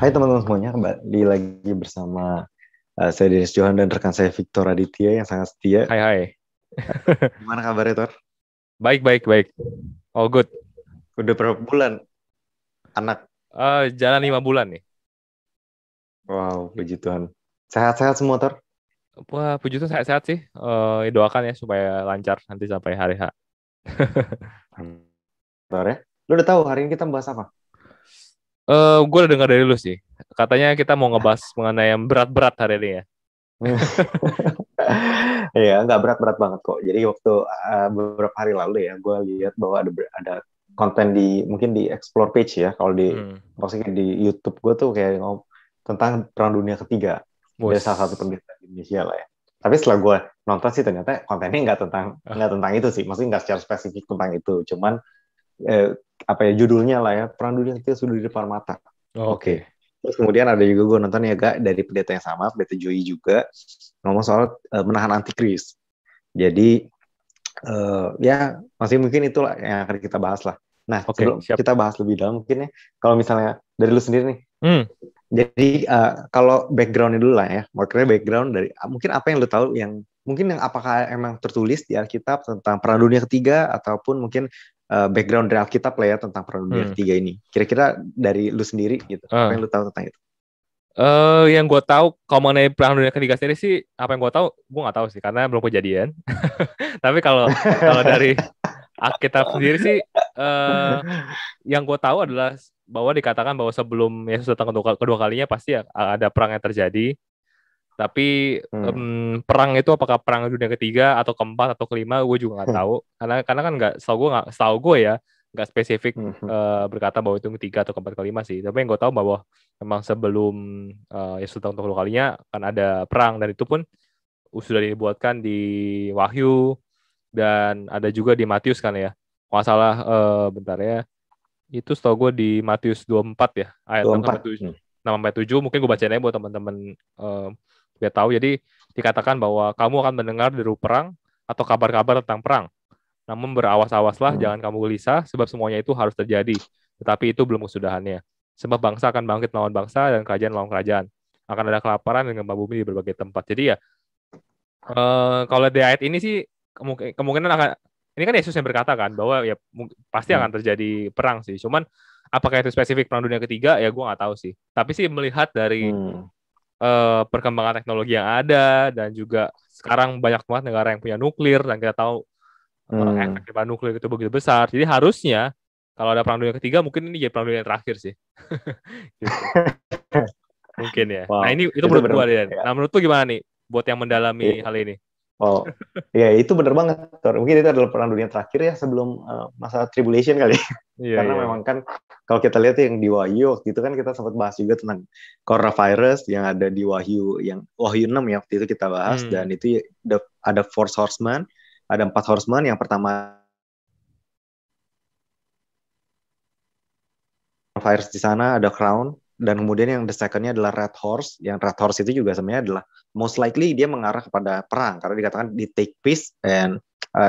Hai teman-teman semuanya, kembali lagi bersama saya Dennis Johan dan rekan saya Victor Aditya yang sangat setia. Hai. Gimana kabarnya, Tor? Baik. All good. Udah berapa bulan anak? Jalan 5 bulan nih. Wow, puji Tuhan. Sehat-sehat semua, Tor? Wah, puji Tuhan sehat-sehat sih. Doakan ya supaya lancar nanti sampai hari H. Tor ya? Lu udah tahu hari ini kita bahas apa? Gue udah dengar dari lu sih. Katanya kita mau ngebahas mengenai yang berat-berat hari ini ya. Iya, nggak berat-berat banget kok. Jadi waktu beberapa hari lalu ya, gue lihat bahwa ada konten mungkin di Explore page ya, kalau maksudnya di YouTube gue tuh kayak ngomong tentang Perang Dunia Ketiga. Dari salah satu pendeta di Indonesia lah ya. Tapi setelah gue nonton sih ternyata kontennya nggak tentang itu sih. Maksudnya nggak secara spesifik tentang itu. Cuman judulnya lah ya, Perang Dunia Ketiga sudah di depan mata. Oke. Terus kemudian ada juga gue nonton ya Gak, dari pendeta yang sama, pendeta Joey juga, ngomong soal menahan antikris. Jadi ya masih mungkin itulah yang akan kita bahas lah. Nah, sebelum kita bahas lebih dalam mungkin ya, kalau misalnya dari lu sendiri nih. Jadi kalau background-nya dulu lah ya, makanya background dari mungkin apa yang lu tahu yang apakah emang tertulis di Alkitab tentang Perang Dunia Ketiga ataupun mungkin background dari Alkitab lah ya tentang Perang Dunia Ketiga ini. Kira-kira dari lu sendiri gitu, apa yang lu tahu tentang itu? Yang gue tahu kalau mengenai Perang Dunia Ketiga sendiri sih, apa yang gue tahu nggak tahu sih karena belum kejadian. Tapi kalau dari Alkitab sendiri sih, yang gue tahu adalah bahwa dikatakan bahwa sebelum Yesus datang kedua kalinya pasti ada perang yang terjadi. Tapi perang itu apakah perang dunia ketiga atau keempat atau kelima, gue juga nggak tahu. Karena kan setahu gue ya nggak spesifik berkata bahwa itu ketiga atau keempat kelima sih. Tapi yang gue tahu bahwa memang sebelum Yesus datang kedua kalinya akan ada perang, dan itu pun sudah dibuatkan di Wahyu dan ada juga di Matius kan ya. Kalau salah bentar ya. Itu setahu gue di Matius 24 ya, ayat 6-7. Mungkin gue bacain aja buat teman-teman biar tahu. Jadi dikatakan bahwa kamu akan mendengar deru perang atau kabar-kabar tentang perang. Namun berawas-awaslah, jangan kamu gelisah, sebab semuanya itu harus terjadi. Tetapi itu belum kesudahannya. Sebab bangsa akan bangkit melawan bangsa dan kerajaan melawan kerajaan. Akan ada kelaparan dan gempa bumi di berbagai tempat. Jadi ya, kalau di ayat ini sih kemungkinan akan, ini kan Yesus yang berkata kan bahwa ya pasti akan terjadi perang sih. Cuman apakah itu spesifik Perang Dunia Ketiga ya gue nggak tahu sih. Tapi sih melihat dari perkembangan teknologi yang ada, dan juga sekarang banyak banget negara yang punya nuklir, dan kita tahu efek nuklir itu begitu besar. Jadi harusnya kalau ada Perang Dunia Ketiga mungkin ini jadi Perang Dunia yang terakhir sih. Gitu. Mungkin ya. Wow. Nah itu menurut gue ya. Nah menurut lu gimana nih buat yang mendalami hal ini? Oh, ya itu benar banget. Mungkin itu adalah Perang Dunia terakhir ya sebelum masa tribulation kali. Karena memang kan kalau kita lihat yang di Wahyu waktu itu kan kita sempat bahas juga tentang coronavirus yang ada di Wahyu 6 ya waktu itu kita bahas, dan itu ada 4 horsemen, ada 4 horsemen. Yang pertama virus di sana, ada crown, dan kemudian yang the second-nya adalah red horse. Yang red horse itu juga sebenarnya adalah most likely dia mengarah kepada perang karena dikatakan di take peace, and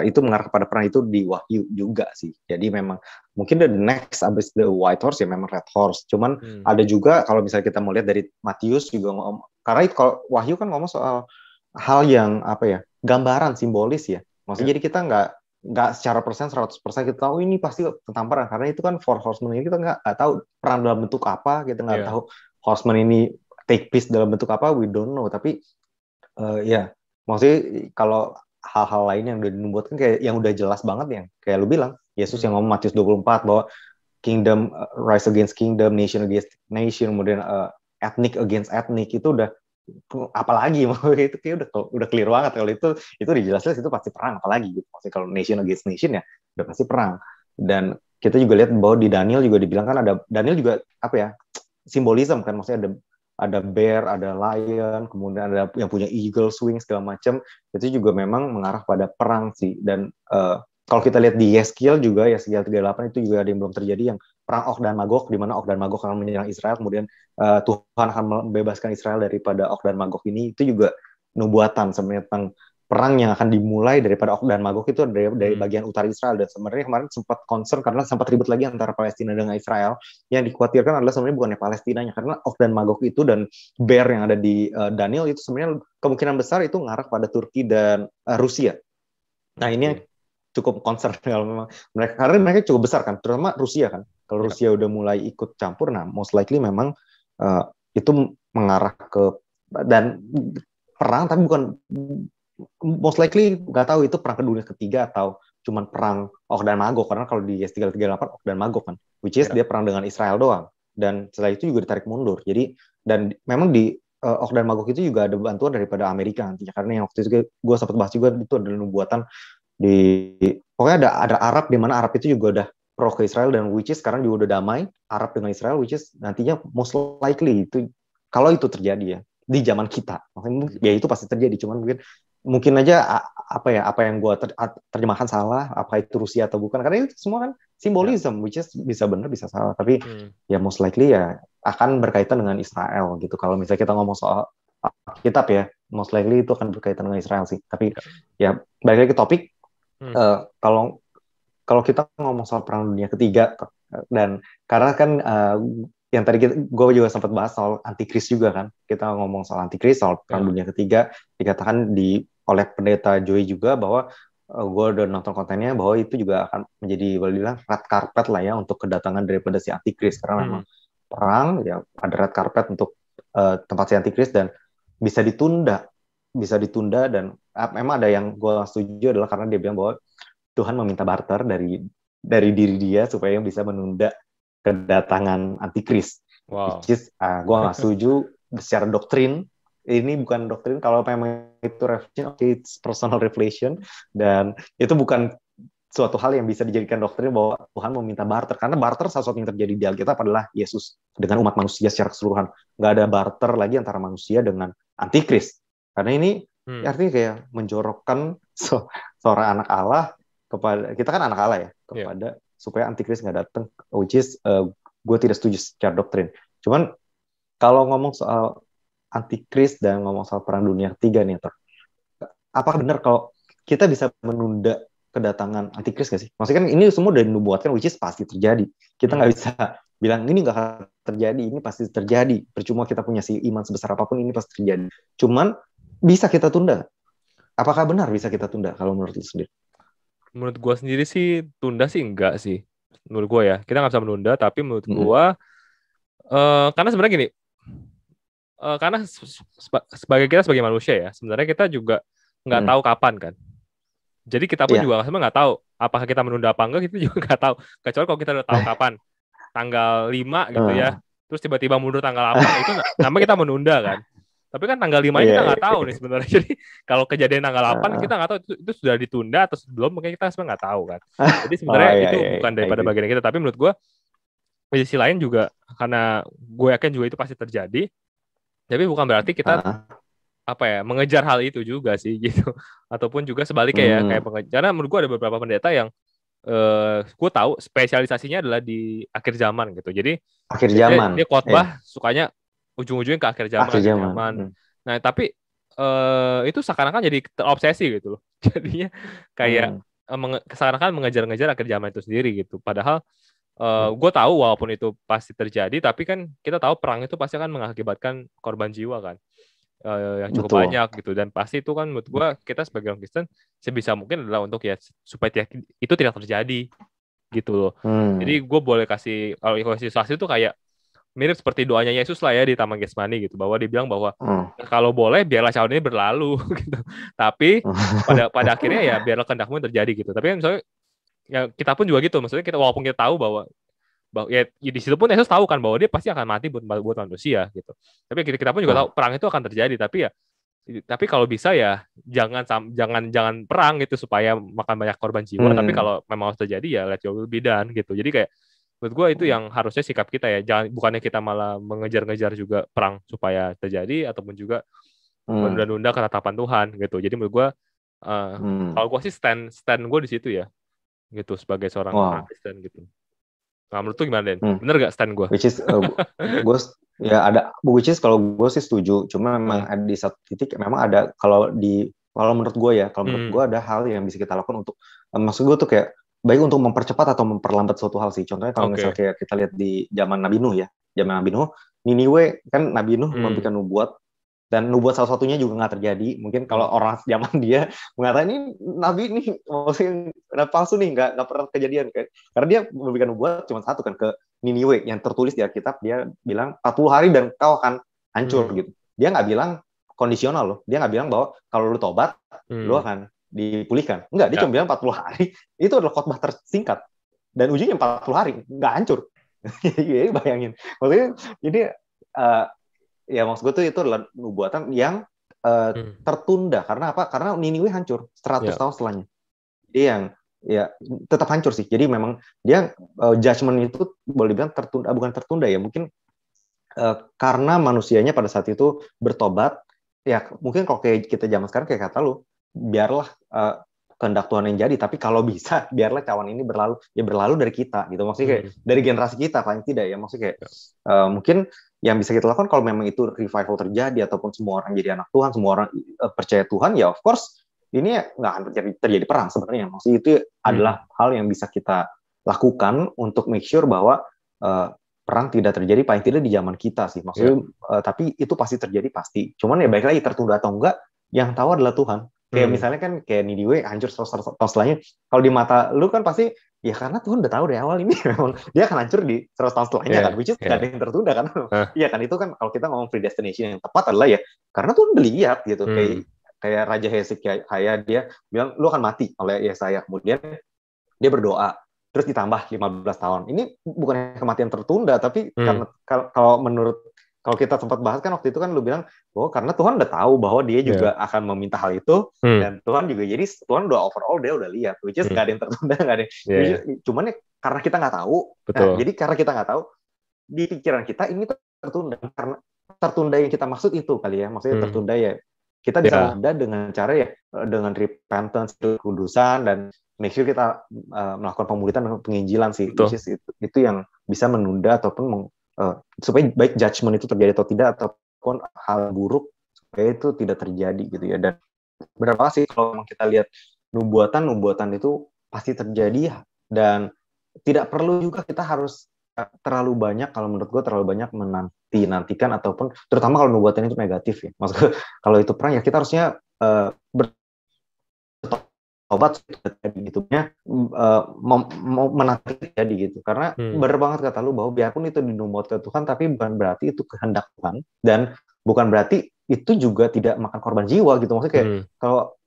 itu mengarah kepada perang itu di Wahyu juga sih. Jadi memang mungkin the next abis the white horse ya memang red horse. Cuman ada juga kalau misalnya kita mau lihat dari Matius juga karena itu kalau Wahyu kan ngomong soal hal yang gambaran simbolis ya. Maksudnya jadi kita nggak secara persen 100% kita tahu ini pasti tentang perang, karena itu kan four horsemen ini kita nggak tahu perang dalam bentuk apa, kita nggak tahu horsemen ini take peace dalam bentuk apa, we don't know. Tapi maksudnya kalau hal-hal lain yang udah dibuatkan kayak yang udah jelas banget, yang kayak lu bilang Yesus yang ngomong Matius 24 bahwa kingdom rise against kingdom, nation against nation, kemudian ethnic against ethnic, itu udah apalagi itu kayak udah clear banget kalau itu udah jelas itu pasti perang, apalagi gitu. Maksudnya kalau nation against nation ya udah pasti perang. Dan kita juga lihat bahwa di Daniel juga dibilang kan Daniel juga simbolisme kan, maksudnya ada bear, ada lion, kemudian ada yang punya eagle wing segala macam, itu juga memang mengarah pada perang sih. Dan kalau kita lihat di Yeskiel juga, Yeskiel 38 itu juga ada yang belum terjadi, yang perang Og dan Magog, di mana Og dan Magog akan menyerang Israel, kemudian Tuhan akan membebaskan Israel daripada Og dan Magog ini. Itu juga nubuatan sebenarnya tentang perang yang akan dimulai daripada Og dan Magog itu dari bagian utara Israel. Dan sebenarnya kemarin sempat concern karena sempat ribut lagi antara Palestina dengan Israel. Yang dikhawatirkan adalah sebenarnya bukannya Palestinanya, karena Og dan Magog itu dan Bear yang ada di Daniel itu sebenarnya kemungkinan besar itu ngarah pada Turki dan Rusia. Nah ini yang cukup concern kalau memang mereka, karena mereka cukup besar kan, terutama Rusia kan. Kalau Rusia udah mulai ikut campur, nah most likely memang itu mengarah ke dan perang, tapi bukan most likely nggak tahu itu perang dunia ketiga atau cuman perang Og dan Magog, karena kalau di S338 Og dan Magog kan, which is dia perang dengan Israel doang, dan setelah itu juga ditarik mundur. Jadi dan memang di Og dan Magog itu juga ada bantuan daripada Amerika nantinya, karena yang waktu itu gue sempat bahas juga itu adalah nubuatan di pokoknya ada Arab, di mana Arab itu juga udah pro ke Israel, dan which is sekarang juga udah damai Arab dengan Israel, which is nantinya most likely itu kalau itu terjadi ya di zaman kita, maksudnya ya itu pasti terjadi, cuman mungkin aja apa yang gue terjemahkan salah, apa itu Rusia atau bukan, karena itu semua kan simbolisme, which is bisa benar bisa salah, tapi ya most likely ya akan berkaitan dengan Israel gitu. Kalau misalnya kita ngomong soal kitab ya, most likely itu akan berkaitan dengan Israel sih. Tapi ya balik lagi ke topik, kalau kita ngomong soal perang dunia ketiga, dan karena kan yang tadi gue juga sempat bahas soal antikris juga kan, kita ngomong soal antikris, soal perang dunia ketiga, dikatakan oleh pendeta Joy juga bahwa gue udah nonton kontennya bahwa itu juga akan menjadi boleh bilang red carpet lah ya untuk kedatangan daripada si antikris, karena memang perang ya ada red carpet untuk tempat si antikris, dan bisa ditunda dan memang ada yang gue setuju adalah karena dia bilang bahwa Tuhan meminta barter dari diri dia supaya bisa menunda kedatangan antikris. Wow. Which is, gue nggak setuju secara doktrin. Ini bukan doktrin, kalau memang itu revelation, it's personal revelation, dan itu bukan suatu hal yang bisa dijadikan doktrin bahwa Tuhan meminta barter, karena barter sesuatu yang terjadi di Alkitab adalah Yesus dengan umat manusia secara keseluruhan. Nggak ada barter lagi antara manusia dengan antikris, karena ini artinya kayak menjorokkan seorang anak Allah kepada kita kan anak Allah ya, kepada supaya antikris nggak datang, which is gue tidak setuju secara doktrin. Cuman kalau ngomong soal antikris dan ngomong soal perang dunia ketiga nih, apakah benar kalau kita bisa menunda kedatangan antikris nggak sih? Maksudnya kan ini semua udah dinubuatkan, which is pasti terjadi. Kita nggak bisa bilang ini nggak akan terjadi, ini pasti terjadi. Percuma kita punya si iman sebesar apapun, ini pasti terjadi. Cuman bisa kita tunda? Apakah benar bisa kita tunda kalau menurut lu sendiri? Menurut gue sendiri sih tunda sih enggak sih. Menurut gue ya, kita nggak bisa menunda, tapi menurut gue karena sebenarnya gini, karena sebagai manusia ya, sebenarnya kita juga nggak tahu kapan kan. Jadi kita pun juga sebenarnya nggak tahu apakah kita menunda apa enggak, kita juga nggak tahu. Kecuali kalau kita udah tahu kapan, tanggal 5 gitu ya, terus tiba-tiba mundur tanggal 8, itu namanya kita menunda kan. Tapi kan tanggal 5 kita nggak tahu nih sebenarnya. Jadi kalau kejadian tanggal 8 kita nggak tahu itu sudah ditunda atau belum, mungkin kita sebenarnya nggak tahu kan. Jadi sebenarnya itu bukan daripada bagian kita. Tapi menurut gue di sisi lain juga, karena gue yakin juga itu pasti terjadi. Tapi bukan berarti kita mengejar hal itu juga sih gitu. Ataupun juga sebaliknya ya, kayak karena menurut gue ada beberapa pendeta yang gue tahu spesialisasinya adalah di akhir zaman gitu. Jadi akhir zaman dia khotbah sukanya ujung-ujungnya ke akhir zaman. Nah, tapi itu seakan-akan jadi terobsesi gitu loh. Jadinya kayak seakan-akan mengejar-ngejar akhir zaman itu sendiri gitu. Padahal gue tahu walaupun itu pasti terjadi, tapi kan kita tahu perang itu pasti akan mengakibatkan korban jiwa kan, yang cukup banyak gitu. Dan pasti itu kan menurut gue, kita sebagai orang Kristen sebisa mungkin adalah untuk ya supaya itu tidak terjadi gitu loh. Jadi gue boleh kasih, kalau ilustrasi itu kayak mirip seperti doanya Yesus lah ya di Taman Getsemani gitu, bahwa dia bilang bahwa kalau boleh biarlah cawan ini berlalu gitu. Tapi pada akhirnya ya biarlah kehendakmu terjadi gitu. Tapi kan misalnya ya kita pun juga gitu, maksudnya kita walaupun kita tahu bahwa ya di situ pun Yesus tahu kan bahwa dia pasti akan mati buat manusia gitu. Tapi kita pun juga tahu perang itu akan terjadi, tapi kalau bisa ya jangan perang gitu supaya makan banyak korban jiwa. Tapi kalau memang harus terjadi ya let your will be done gitu. Jadi kayak menurut gue itu yang harusnya sikap kita ya, bukannya kita malah mengejar-ngejar juga perang supaya terjadi, ataupun juga menunda-nunda ketetapan Tuhan gitu. Jadi menurut gue kalau gue sih stand gue di situ ya gitu, sebagai seorang Kristen gitu. Nah, menurut lu gimana, Den? Bener gak stand gue? Which is gue ya ada, which is kalau gue sih setuju, cuma memang ada di satu titik memang ada, kalau di Kalau menurut gue ya, kalau menurut gue ada hal yang bisa kita lakukan untuk, maksud gue tuh kayak baik untuk mempercepat atau memperlambat suatu hal sih. Contohnya kalau misalnya kayak kita lihat di zaman Nabi Nuh ya, zaman Nabi Nuh, Niniwe kan Nabi Nuh memberikan nubuat, dan nubuat salah satunya juga nggak terjadi. Mungkin kalau orang zaman dia mengatakan ini Nabi ini maksudnya palsu nih, nggak pernah kejadian, karena dia memberikan nubuat cuma satu kan, ke Niniwe yang tertulis di Alkitab, dia bilang 40 hari dan kau akan hancur gitu. Dia nggak bilang kondisional loh. Dia nggak bilang bahwa kalau lu tobat, lu akan dipulihkan. Enggak, dia cuma bilang 40 hari. Itu adalah khotbah tersingkat. Dan ujungnya 40 hari. Nggak hancur. Jadi bayangin. Maksudnya, jadi ya maksud gue tuh itu adalah nubuatan yang tertunda. Karena apa? Karena Niniwe hancur 100 tahun setelahnya. Dia yang ya tetap hancur sih. Jadi memang dia judgment itu boleh dibilang tertunda, bukan tertunda ya. Mungkin karena manusianya pada saat itu bertobat. Ya mungkin kalau kayak kita zaman sekarang kayak kata lu, biarlah kehendak Tuhan yang jadi, tapi kalau bisa biarlah cawan ini berlalu dari kita gitu, maksudnya kayak dari generasi kita paling tidak ya, maksudnya kayak mungkin yang bisa kita lakukan kalau memang itu revival terjadi ataupun semua orang jadi anak Tuhan, semua orang percaya Tuhan, ya of course ini nggak akan terjadi perang sebenarnya, maksudnya itu adalah hal yang bisa kita lakukan untuk make sure bahwa perang tidak terjadi, paling tidak di zaman kita sih, maksudnya tapi itu pasti terjadi pasti, cuman ya baik lagi tertunda atau enggak yang tahu adalah Tuhan. Kayak misalnya kan kayak Niniwe hancur 100 tahun setelahnya, kalau di mata lu kan pasti ya karena Tuhan udah tahu dari awal ini memang dia akan hancur di 100 tahun setelahnya kan, which is gak ada yang tertunda kan. Iya kan, itu kan kalau kita ngomong predestination yang tepat adalah ya karena Tuhan udah lihat gitu. Kayak Raja Hezekiah, dia bilang lu akan mati oleh Yesaya, kemudian dia berdoa terus ditambah 15 tahun. Ini bukan kematian tertunda, tapi karena kalau kita sempat bahas kan waktu itu kan lu bilang bahwa karena Tuhan udah tahu bahwa dia juga akan meminta hal itu, dan Tuhan juga, jadi Tuhan udah overall dia udah lihat, which is gak ada yang tertunda, gak ada yang, cuman ya karena kita nggak tahu, jadi karena kita nggak tahu, di pikiran kita ini tertunda, karena tertunda yang kita maksud itu kali ya, maksudnya tertunda ya kita bisa menunda dengan cara ya dengan repentance, kekudusan, dan make sure kita melakukan pemulihan dan penginjilan sih, itu yang bisa menunda ataupun supaya baik judgment itu terjadi atau tidak, ataupun hal buruk supaya itu tidak terjadi gitu ya. Dan berapa sih kalau kita lihat nubuatan itu pasti terjadi, dan tidak perlu juga kita harus terlalu banyak, kalau menurut gue terlalu banyak menantikan, ataupun terutama kalau nubuatan itu negatif ya, maksudnya kalau itu perang ya kita harusnya obat gitu ya, menanti jadi gitu, karena benar banget kata lu bahwa biarpun itu dinubuatkan Tuhan, tapi bukan berarti itu kehendak Tuhan, dan bukan berarti itu juga tidak makan korban jiwa gitu, maksudnya kayak kalau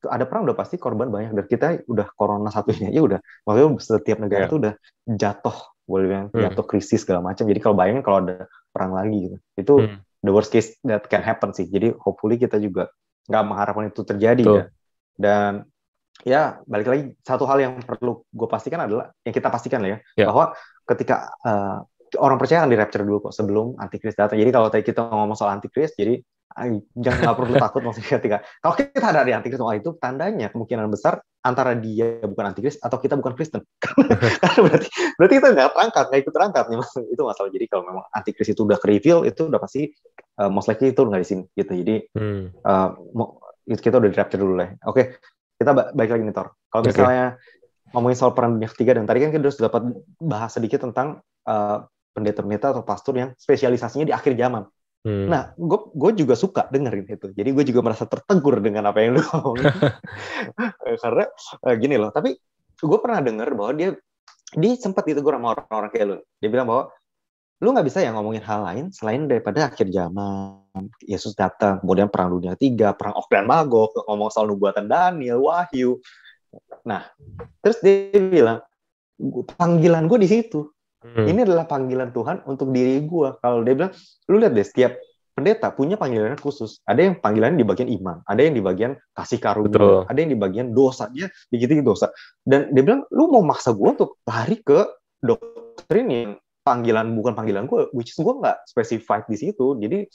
ada perang udah pasti korban banyak, dan kita udah corona satunya ya udah, maksudnya setiap negara itu udah jatuh, boleh bilang jatuh krisis segala macam, jadi kalau bayangin kalau ada perang lagi gitu, itu the worst case that can happen sih, jadi hopefully kita juga nggak mengharapkan itu terjadi ya. Dan ya balik lagi, satu hal yang perlu gue pastikan adalah yang kita pastikan lah ya, bahwa ketika orang percaya akan di rapture dulu kok sebelum antikris datang. Jadi kalau tadi kita ngomong soal antikris, jadi jangan, nggak perlu takut, maksudnya ketika kalau kita ada di antikris, itu tandanya kemungkinan besar antara dia bukan antikris atau kita bukan Kristen. Karena berarti kita nggak ikut terangkat nih, itu masalah. Jadi kalau memang antikris itu udah reveal, itu udah pasti most likely itu nggak di sini gitu. Jadi kita udah di rapture dulu lah. Oke. Kita balik lagi nih, Tor. Kalau misalnya ngomongin soal perang dunia ketiga, dan tadi kan kita sudah dapat bahas sedikit tentang pendeta-pendeta atau pastor yang spesialisasinya di akhir zaman. Nah, gue juga suka dengerin itu. Jadi gue juga merasa tertegur dengan apa yang lu ngomongin. Karena gini loh, tapi gue pernah denger bahwa dia sempat ditegur sama orang-orang kayak lu. Dia bilang bahwa lu nggak bisa ya ngomongin hal lain selain daripada akhir zaman, Yesus datang, kemudian perang dunia ketiga, perang Og dan Magog, ngomong soal nubuatan Daniel, Wahyu. Nah, terus dia bilang, panggilan gue di situ. Ini adalah panggilan Tuhan untuk diri gue. Kalau dia bilang, lu lihat deh, setiap pendeta punya panggilan khusus. Ada yang panggilannya di bagian iman, ada yang di bagian kasih karunia, ada yang di bagian dosanya, begitu dosa. Dan dia bilang, lu mau maksa gue untuk lari ke doktrin yang bukan panggilan gue, which is gue nggak specified di situ. Jadi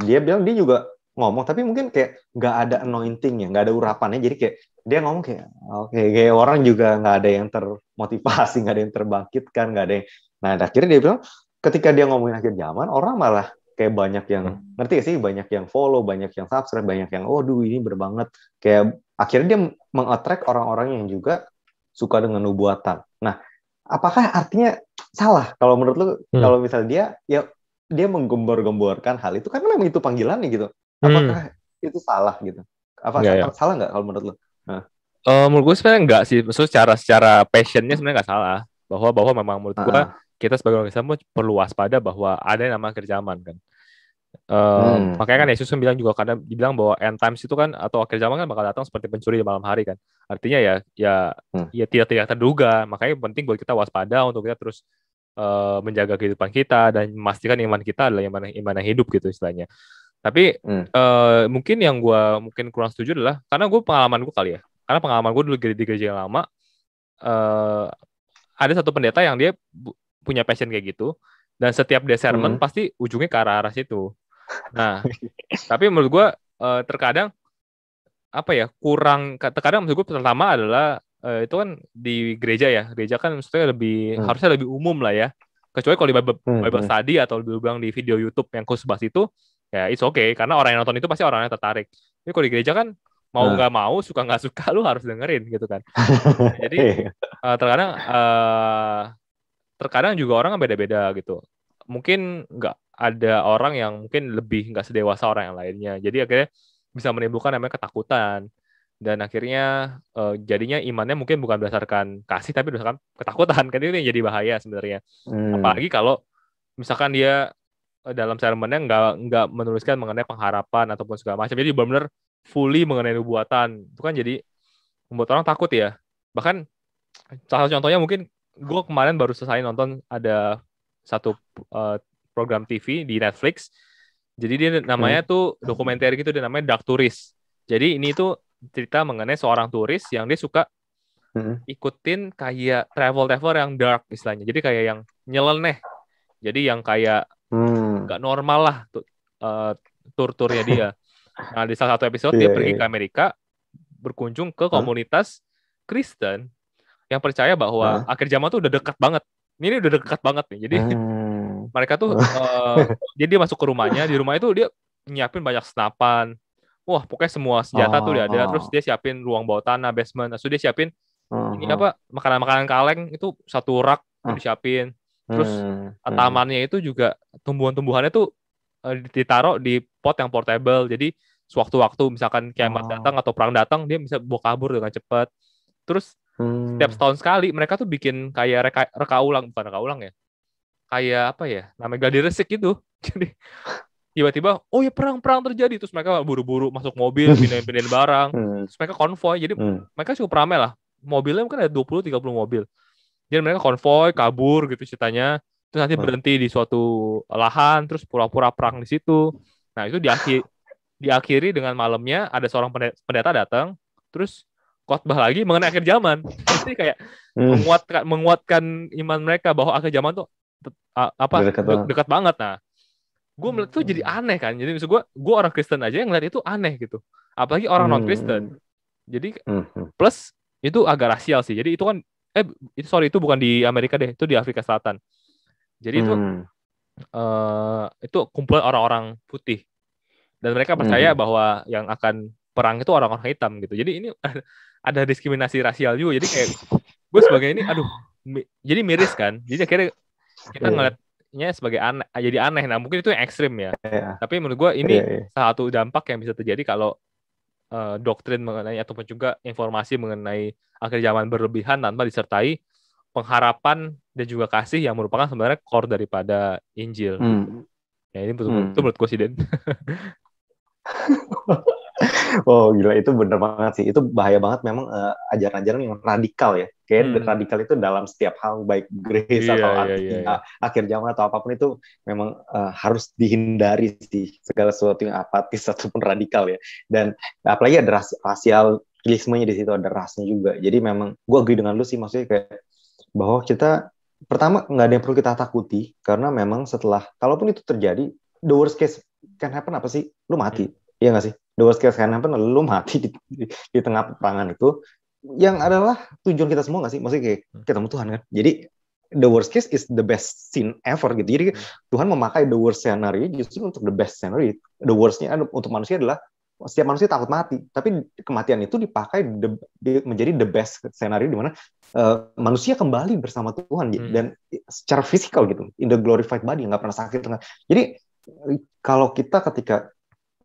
dia bilang, dia juga ngomong, tapi mungkin kayak nggak ada anointing ya, nggak ada urapannya. Jadi kayak dia ngomong kayak kayak orang juga nggak ada yang termotivasi, nggak ada yang terbangkitkan, nggak ada yang. Nah akhirnya dia bilang, ketika dia ngomongin akhir zaman, orang malah kayak banyak yang ngerti gak sih, banyak yang follow, banyak yang subscribe, banyak yang duh ini bener banget, kayak akhirnya dia meng-attract orang-orang yang juga suka dengan nubuatan. Nah, apakah artinya salah kalau menurut lu kalau misalnya dia menggembor-gemborkan hal itu karena memang itu panggilannya gitu? Apakah itu salah gitu? Salah nggak kalau menurut lu? Nah. Menurut gue sebenarnya enggak sih, maksudnya secara passionnya sebenarnya nggak salah, bahwa memang menurut gue kita sebagai orang Islam perlu waspada bahwa ada yang nama akhir zaman kan. Makanya kan Yesus bilang juga, karena dibilang bahwa end times itu kan atau akhir zaman kan bakal datang seperti pencuri di malam hari kan. Artinya ya tidak terduga. Makanya penting buat kita waspada untuk kita terus menjaga kehidupan kita dan memastikan iman kita adalah iman yang hidup gitu istilahnya. Tapi mungkin yang gue mungkin kurang setuju adalah karena pengalaman gue kali ya. Karena pengalaman gue dulu di gereja yang lama, ada satu pendeta yang dia punya passion kayak gitu, dan setiap dia sermon pasti ujungnya ke arah situ. Nah, tapi menurut gue terkadang terkadang maksud gue pertama adalah itu kan di gereja kan maksudnya harusnya lebih umum lah ya, kecuali kalau di Bible study atau lebih bilang di video YouTube yang khusus bahas itu, ya it's okay, karena orang yang nonton itu pasti orang yang tertarik. Tapi kalau di gereja kan mau nggak mau, suka nggak suka, lu harus dengerin gitu kan. Jadi terkadang juga orang kan beda-beda gitu. Mungkin nggak ada orang yang mungkin lebih nggak sedewasa orang yang lainnya. Jadi akhirnya bisa menimbulkan namanya ketakutan. Dan akhirnya jadinya imannya mungkin bukan berdasarkan kasih, tapi berdasarkan ketakutan. Kan itu yang jadi bahaya sebenarnya. Apalagi kalau misalkan dia dalam sermonnya nggak menuliskan mengenai pengharapan ataupun segala macam. Jadi benar-benar fully mengenai nubuatan. Itu kan jadi membuat orang takut ya. Bahkan salah satu contohnya mungkin gue kemarin baru selesai nonton ada satu program TV di Netflix. Jadi dia namanya tuh dokumenter gitu, dia namanya Dark Tourist. Jadi ini tuh cerita mengenai seorang turis yang dia suka ikutin kayak travel yang dark istilahnya. Jadi kayak yang nyeleneh. Jadi yang kayak nggak normal lah tur-turnya dia. Nah, di salah satu episode dia pergi ke Amerika, berkunjung ke komunitas Kristen yang percaya bahwa akhir zaman tuh udah dekat banget. Ini udah dekat banget nih. Jadi mereka tuh dia masuk ke rumahnya, di rumah itu dia nyiapin banyak senapan. Wah, pokoknya semua senjata tuh udah ada. Terus dia siapin ruang bawah tanah, basement. Terus dia siapin ini makanan-makanan kaleng itu satu rak disiapin. Terus tamannya itu juga tumbuhan-tumbuhannya tuh ditaruh di pot yang portable. Jadi sewaktu-waktu misalkan kiamat datang atau perang datang, dia bisa bawa kabur dengan cepat. Terus setiap setahun sekali mereka tuh bikin kayak reka ulang ya. Kayak apa ya? Namanya gladi resik gitu. Jadi tiba-tiba ya perang terjadi, terus mereka buru-buru masuk mobil, pindahin barang. Terus mereka konvoy. Jadi mereka cukup ramai lah. Mobilnya mungkin ada 20-30 mobil. Jadi mereka konvoy, kabur gitu ceritanya. Terus nanti berhenti di suatu lahan, terus pura-pura perang di situ. Nah, itu diakhiri dengan malamnya ada seorang pendeta datang, terus khotbah lagi mengenai akhir zaman. Jadi kayak menguatkan iman mereka bahwa akhir zaman tuh dekat banget. Nah, gue melihat itu jadi aneh kan. Jadi maksud gue orang Kristen aja yang ngeliat itu aneh gitu. Apalagi orang non Kristen. Jadi plus itu agak rasial sih. Jadi itu kan itu bukan di Amerika deh, itu di Afrika Selatan. Jadi itu kumpulan orang-orang putih. Dan mereka percaya bahwa yang akan perang itu orang-orang hitam gitu. Jadi ini ada diskriminasi rasial juga. Jadi kayak gue sebagai ini jadi miris kan. Jadi akhirnya kita ngeliatnya sebagai aneh, jadi aneh. Nah, mungkin itu yang ekstrim ya. Tapi menurut gue ini salah satu dampak yang bisa terjadi kalau doktrin mengenai ataupun juga informasi mengenai akhir zaman berlebihan tanpa disertai pengharapan dan juga kasih yang merupakan sebenarnya core daripada Injil. Ya ini betul menurut gue sih, Den. Oh gila, itu bener banget sih. Itu bahaya banget memang ajaran-ajaran yang radikal ya. Kayak radikal itu dalam setiap hal, baik grace atau akhir zaman atau apapun itu memang harus dihindari sih, segala sesuatu yang apatis ataupun radikal ya. Dan apalagi ada rasialismenya di situ, ada rasnya juga. Jadi memang gue agree dengan lu sih, maksudnya kayak bahwa kita pertama nggak ada yang perlu kita takuti, karena memang setelah kalaupun itu terjadi, the worst case can happen apa sih? Lu mati. Iya nggak sih? The worst case can happen, lu mati di tengah peperangan itu, yang adalah tujuan kita semua nggak sih? Maksudnya kayak ketemu Tuhan kan. Jadi the worst case is the best scene ever gitu. Jadi Tuhan memakai the worst scenario justru untuk the best scenario. The worst-nya untuk manusia adalah setiap manusia takut mati, tapi kematian itu dipakai menjadi the best scenario di mana manusia kembali bersama Tuhan dan secara fisikal gitu, in the glorified body, nggak pernah sakit. Jadi kalau ketika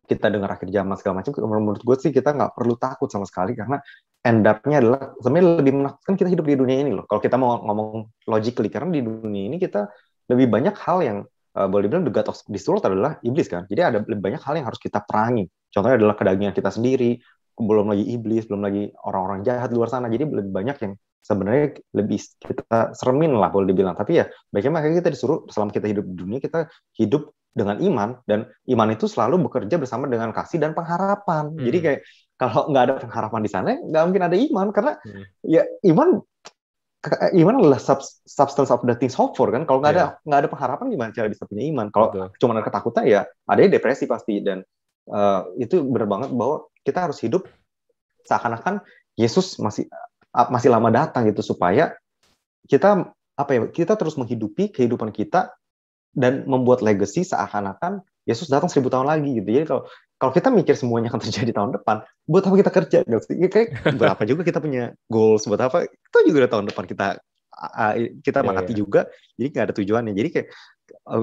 kita dengar akhir zaman segala macam, menurut gue sih kita nggak perlu takut sama sekali, karena end up-nya adalah sebenarnya lebih menakutkan kita hidup di dunia ini loh. Kalau kita mau ngomong logically, karena di dunia ini kita lebih banyak hal yang boleh dibilang the god of this world adalah iblis kan. Jadi ada lebih banyak hal yang harus kita perangi. Contohnya adalah kedagingan kita sendiri, belum lagi iblis, belum lagi orang-orang jahat di luar sana. Jadi lebih banyak yang sebenarnya lebih kita seremin lah boleh dibilang. Tapi ya bagaimana kita disuruh selama kita hidup di dunia, kita hidup dengan iman, dan iman itu selalu bekerja bersama dengan kasih dan pengharapan. Jadi kayak kalau nggak ada pengharapan di sana, nggak mungkin ada iman, karena ya iman adalah substance of the things hoped for kan. Kalau nggak ada pengharapan, gimana cara bisa punya iman? Kalau cuma ada ketakutan, ya ada depresi pasti. Dan itu benar banget bahwa kita harus hidup seakan-akan Yesus masih lama datang gitu, supaya kita terus menghidupi kehidupan kita dan membuat legacy seakan-akan Yesus datang 1000 tahun lagi gitu. Jadi kalau kita mikir semuanya akan terjadi tahun depan, buat apa kita kerja? Kayak berapa juga kita punya goals, buat apa? Itu juga tahun depan kita mati juga, jadi nggak ada tujuannya. Jadi kayak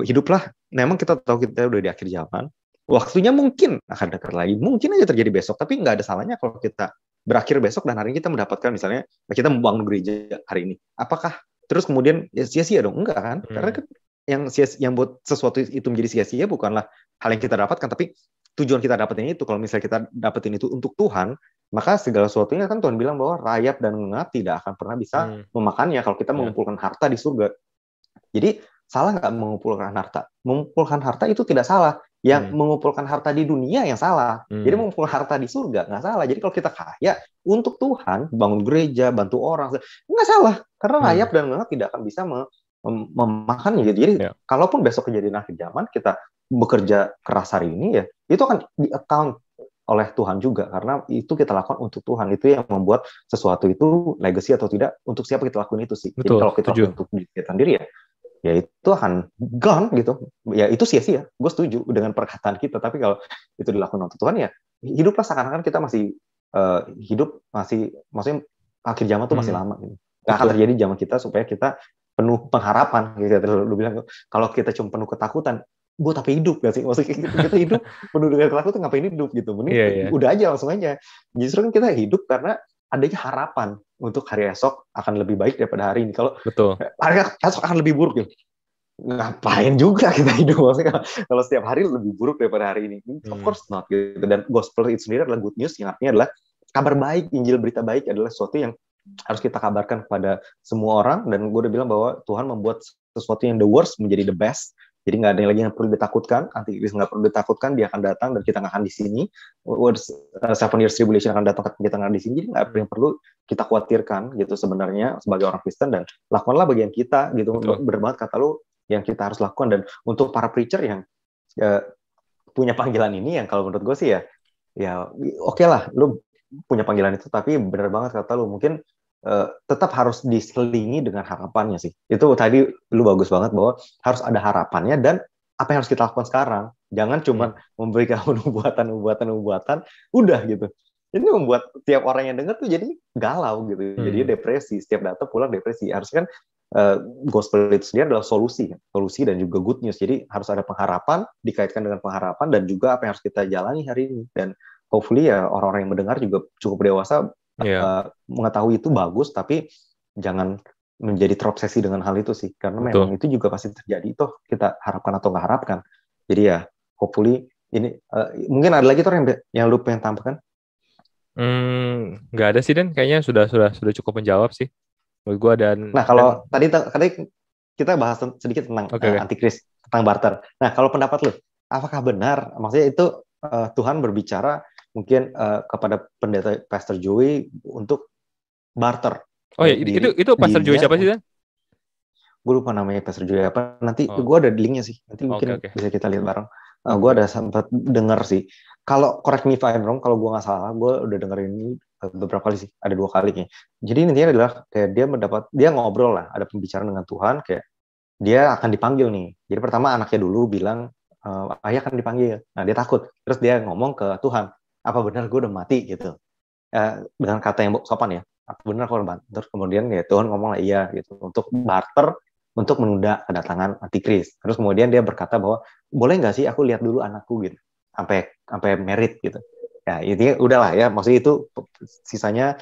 hiduplah. Memang kita tahu kita udah di akhir zaman, waktunya mungkin akan dekat lagi, mungkin aja terjadi besok, tapi nggak ada salahnya kalau kita berakhir besok dan hari ini kita mendapatkan, misalnya kita membangun gereja hari ini. Apakah terus kemudian sia-sia dong? Enggak kan? Karena kan yang buat sesuatu itu menjadi sia-sia bukanlah hal yang kita dapatkan, tapi tujuan kita dapetin itu. Kalau misalnya kita dapetin itu untuk Tuhan, maka segala sesuatunya kan Tuhan bilang bahwa rayap dan ngengat tidak akan pernah bisa memakannya kalau kita mengumpulkan harta di surga. Jadi salah nggak mengumpulkan harta? Mengumpulkan harta itu tidak salah. Yang mengumpulkan harta di dunia yang salah. Jadi mengumpulkan harta di surga nggak salah. Jadi kalau kita kaya untuk Tuhan, bangun gereja, bantu orang, nggak salah. Karena rayap dan ngengat tidak akan bisa memakannya gitu. Jadi kalaupun besok kejadian akhir zaman, kita bekerja keras hari ini, ya itu akan di account oleh Tuhan juga, karena itu kita lakukan untuk Tuhan. Itu yang membuat sesuatu itu legacy atau tidak, untuk siapa kita lakukan itu sih. Betul, jadi kalau kita lakukan untuk diri kita sendiri, ya itu akan gone gitu. Ya itu sia-sia. Gue setuju dengan perkataan kita. Tapi kalau itu dilakukan untuk Tuhan, ya hiduplah seakan-akan kita masih maksudnya akhir zaman tuh masih lama gitu. Gak akan terjadi zaman kita supaya kita penuh pengharapan gitu. Lu bilang kalau kita cuma penuh ketakutan, buat apa hidup gak sih? Maksudnya kita hidup penuh dengan ketakutan, ngapain hidup gitu? Mending udah aja langsung aja. Justru kan kita hidup karena adanya harapan untuk hari esok akan lebih baik daripada hari ini. Kalau hari esok akan lebih buruk, gitu, ngapain juga kita hidup? Maksudnya kalau setiap hari lebih buruk daripada hari ini, of course not gitu. Dan gospel itu sendiri adalah good news, yang artinya adalah kabar baik, Injil, berita baik adalah sesuatu yang harus kita kabarkan kepada semua orang. Dan gue udah bilang bahwa Tuhan membuat sesuatu yang the worst menjadi the best. Jadi nggak ada yang lagi yang perlu ditakutkan. Antikris nggak perlu ditakutkan, dia akan datang dan kita nggak akan di sini. 7 years tribulation akan datang, kita nggak di sini. Jadi nggak ada yang perlu kita khawatirkan gitu sebenarnya sebagai orang Kristen. Dan lakukanlah bagian kita gitu. Bener banget kata lu, yang kita harus lakukan. Dan untuk para preacher yang punya panggilan ini, yang kalau menurut gue sih ya oke lah, lu punya panggilan itu, tapi bener banget kata lu, mungkin tetap harus diselingi dengan harapannya sih. Itu tadi lu bagus banget bahwa harus ada harapannya, dan apa yang harus kita lakukan sekarang. Jangan cuma memberikan nubuatan, udah gitu. Ini membuat tiap orang yang dengar tuh jadi galau gitu, jadi depresi. Setiap datang pulang depresi. Harusnya kan gospel itu sendiri adalah solusi dan juga good news. Jadi harus ada pengharapan, dikaitkan dengan pengharapan, dan juga apa yang harus kita jalani hari ini. Dan hopefully ya orang-orang yang mendengar juga cukup dewasa, mengetahui itu bagus, tapi jangan menjadi terobsesi dengan hal itu sih, karena memang itu juga pasti terjadi, toh kita harapkan atau nggak harapkan. Jadi ya hopefully ini mungkin ada lagi tuh yang lu pengen tambahkan? Nggak ada sih, Dan, kayaknya sudah cukup menjawab sih menurut gua. Dan kalau tadi kita bahas sedikit tentang antikris, tentang barter. Nah, kalau pendapat lu, apakah benar maksudnya itu Tuhan berbicara mungkin kepada pendeta Pastor Joey untuk barter? Oh ya, itu Pastor Joey siapa sih, Dan? Gue lupa namanya Pastor Joey apa. Nanti gue ada linknya sih. Nanti mungkin bisa kita lihat bareng. Gue ada sempat dengar sih. Kalau correct me if I'm wrong, kalau gue nggak salah, gue udah denger ini beberapa kali sih, ada 2 kali kayaknya. Jadi intinya adalah kayak dia ngobrol lah, ada pembicaraan dengan Tuhan, kayak dia akan dipanggil nih. Jadi pertama anaknya dulu bilang, ayah akan dipanggil. Nah dia takut. Terus dia ngomong ke Tuhan, apa benar gue udah mati gitu. Dengan kata yang sopan ya, apa benar gue udah mati. Terus kemudian ya Tuhan ngomong lah iya gitu. Untuk barter, untuk menunda kedatangan antikris. Terus kemudian dia berkata bahwa, boleh nggak sih aku lihat dulu anakku gitu. Sampai merit gitu. Ya intinya udahlah ya, maksudnya itu sisanya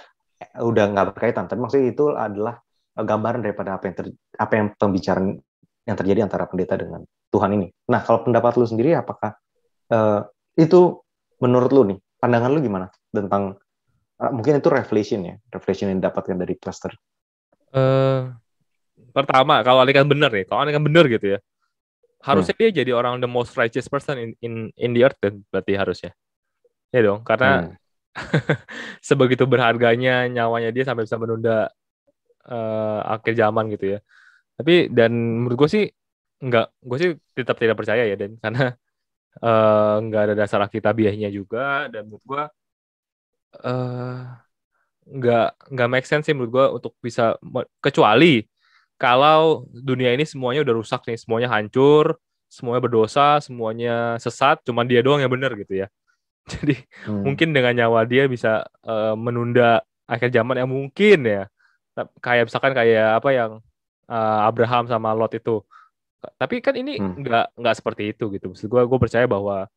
udah nggak berkaitan. Tapi maksudnya itu adalah gambaran daripada apa yang pembicaraan yang terjadi antara pendeta dengan Tuhan ini. Nah, kalau pendapat lu sendiri, apakah itu menurut lu nih, pandangan lu gimana tentang mungkin itu revelation yang didapatkan dari cluster? Pertama, kalau Ali kan benar nih, kalau Ali kan benar gitu ya, harusnya dia jadi orang the most righteous person in the earth kan, berarti harusnya. Ya dong, karena sebegitu berharganya nyawanya dia sampai bisa menunda akhir zaman gitu ya. Tapi dan menurut gue sih gue sih tetap tidak percaya ya, dan karena nggak ada dasar alkitabiahnya juga, dan menurut gue nggak make sense sih menurut gue untuk bisa, kecuali kalau dunia ini semuanya udah rusak nih, semuanya hancur, semuanya berdosa, semuanya sesat, cuman dia doang yang benar gitu ya. Jadi mungkin dengan nyawa dia bisa menunda akhir zaman yang mungkin ya. Kayak misalkan kayak apa yang Abraham sama Lot itu. Tapi kan ini nggak seperti itu gitu. Maksud gue percaya bahwa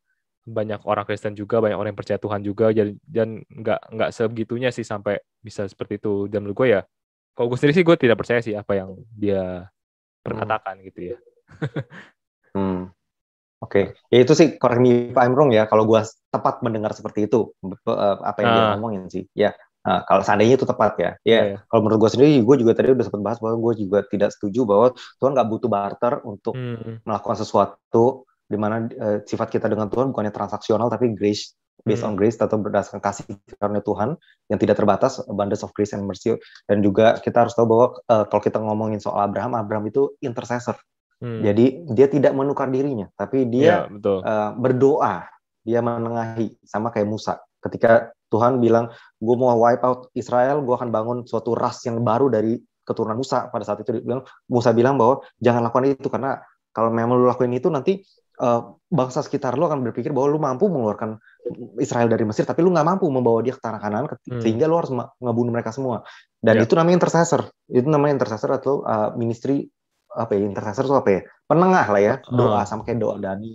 banyak orang Kristen juga, banyak orang yang percaya Tuhan juga, dan nggak sebegitunya sih sampai bisa seperti itu. Dan menurut gue ya, kalau gue sendiri sih gue tidak percaya sih apa yang dia perkatakan gitu ya. Oke. Ya itu sih, correct me if I'm wrong ya, kalau gue tepat mendengar seperti itu, apa yang dia ngomongin sih. Ya, kalau seandainya itu tepat ya. Ya, kalau menurut gue sendiri, gue juga tadi udah sempat bahas bahwa gue juga tidak setuju bahwa Tuhan nggak butuh barter untuk melakukan sesuatu, di mana sifat kita dengan Tuhan bukannya transaksional, tapi grace, based on grace, atau berdasarkan kasih karunia Tuhan yang tidak terbatas, abundance of grace and mercy. Dan juga kita harus tahu bahwa kalau kita ngomongin soal Abraham itu intercessor. Jadi dia tidak menukar dirinya, tapi dia berdoa, dia menengahi, sama kayak Musa. Ketika Tuhan bilang, gue mau wipe out Israel, gue akan bangun suatu ras yang baru dari keturunan Musa. Pada saat itu Musa bilang bahwa jangan lakukan itu, karena kalau memang lu lakuin itu, nanti bangsa sekitar lu akan berpikir bahwa lu mampu mengeluarkan Israel dari Mesir, tapi lu nggak mampu membawa dia ke tanah Kanaan, sehingga lu harus ngebunuh mereka semua. Dan itu namanya intercessor. Itu namanya intercessor atau ministry apa ya, intercessor itu apa ya, penengah lah ya, doa, sama kayak doa Dani,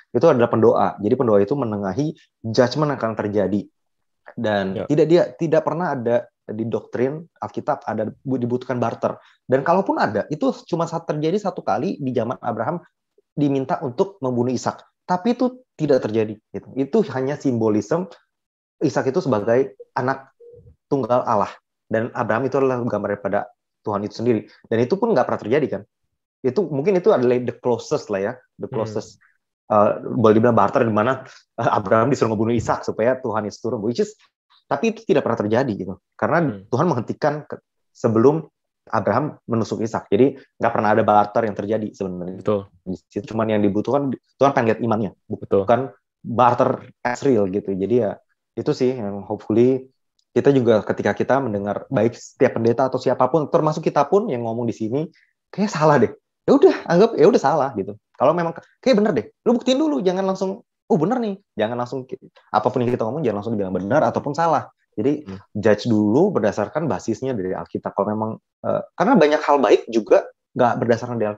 itu adalah pendoa. Jadi pendoa itu menengahi judgment akan terjadi, dan tidak pernah ada di doktrin Alkitab ada dibutuhkan barter. Dan kalaupun ada, itu cuma terjadi satu kali di zaman Abraham, diminta untuk membunuh Ishak, tapi itu tidak terjadi gitu. Itu hanya simbolisme Ishak itu sebagai anak tunggal Allah, dan Abraham itu adalah gambar daripada Tuhan itu sendiri, dan itu pun nggak pernah terjadi kan. Itu mungkin itu adalah the closest lah ya, the closest boleh dibilang barter, di mana Abraham disuruh membunuh Ishak supaya Tuhan itu turun, tapi itu tidak pernah terjadi gitu, karena Tuhan menghentikan sebelum Abraham menusuk Ishak. Jadi nggak pernah ada barter yang terjadi sebenarnya. Betul. Cuman yang dibutuhkan, Tuhan pengen lihat imannya, bukan barter as real gitu. Jadi ya itu sih yang hopefully kita juga ketika kita mendengar, baik setiap pendeta atau siapapun, termasuk kita pun yang ngomong di sini, kayak salah deh, ya udah anggap ya udah salah gitu. Kalau memang kayak bener deh, lu buktiin dulu, jangan langsung bener nih, jangan langsung apapun yang kita ngomong jangan langsung dibilang benar ataupun salah. Jadi judge dulu berdasarkan basisnya dari Alkitab. Kalau memang karena banyak hal baik juga nggak berdasarkan dari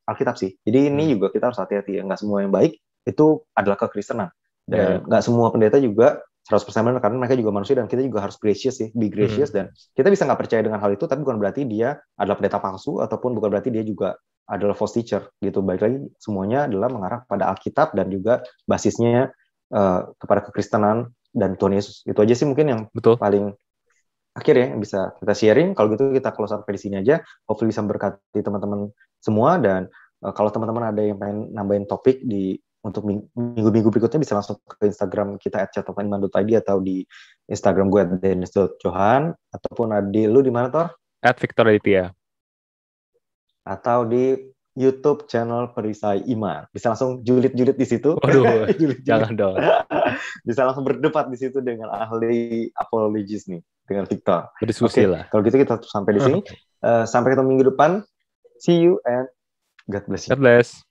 Alkitab sih. Jadi ini juga kita harus hati-hati ya, nggak semua yang baik itu adalah kekristenan, dan nggak semua pendeta juga 100% benar, karena mereka juga manusia, dan kita juga harus gracious sih, be gracious. Dan kita bisa nggak percaya dengan hal itu, tapi bukan berarti dia adalah pendeta palsu, ataupun bukan berarti dia juga adalah false teacher gitu. Baik lagi, semuanya adalah mengarah pada Alkitab dan juga basisnya kepada kekristenan dan Tuhan Yesus. Itu aja sih mungkin yang paling akhir ya yang bisa kita sharing. Kalau gitu kita close sampai di sini aja. Hopefully bisa berkati teman-teman semua, dan kalau teman-teman ada yang pengen nambahin topik untuk minggu-minggu berikutnya, bisa langsung ke Instagram kita @chatopaniman.id, atau di Instagram gue @dennis.johan, ataupun di lu di mana Tor? @victoraditya. Atau di YouTube channel Perisai Iman. Bisa langsung julid-julid di situ. Waduh, Julid-julid. jangan dong. Bisa langsung berdebat di situ dengan ahli apologis nih, dengan Victor. Berdiskusi lah. Kalau gitu kita sampai di sini. Sampai ketemu minggu depan. See you and God bless you. God bless.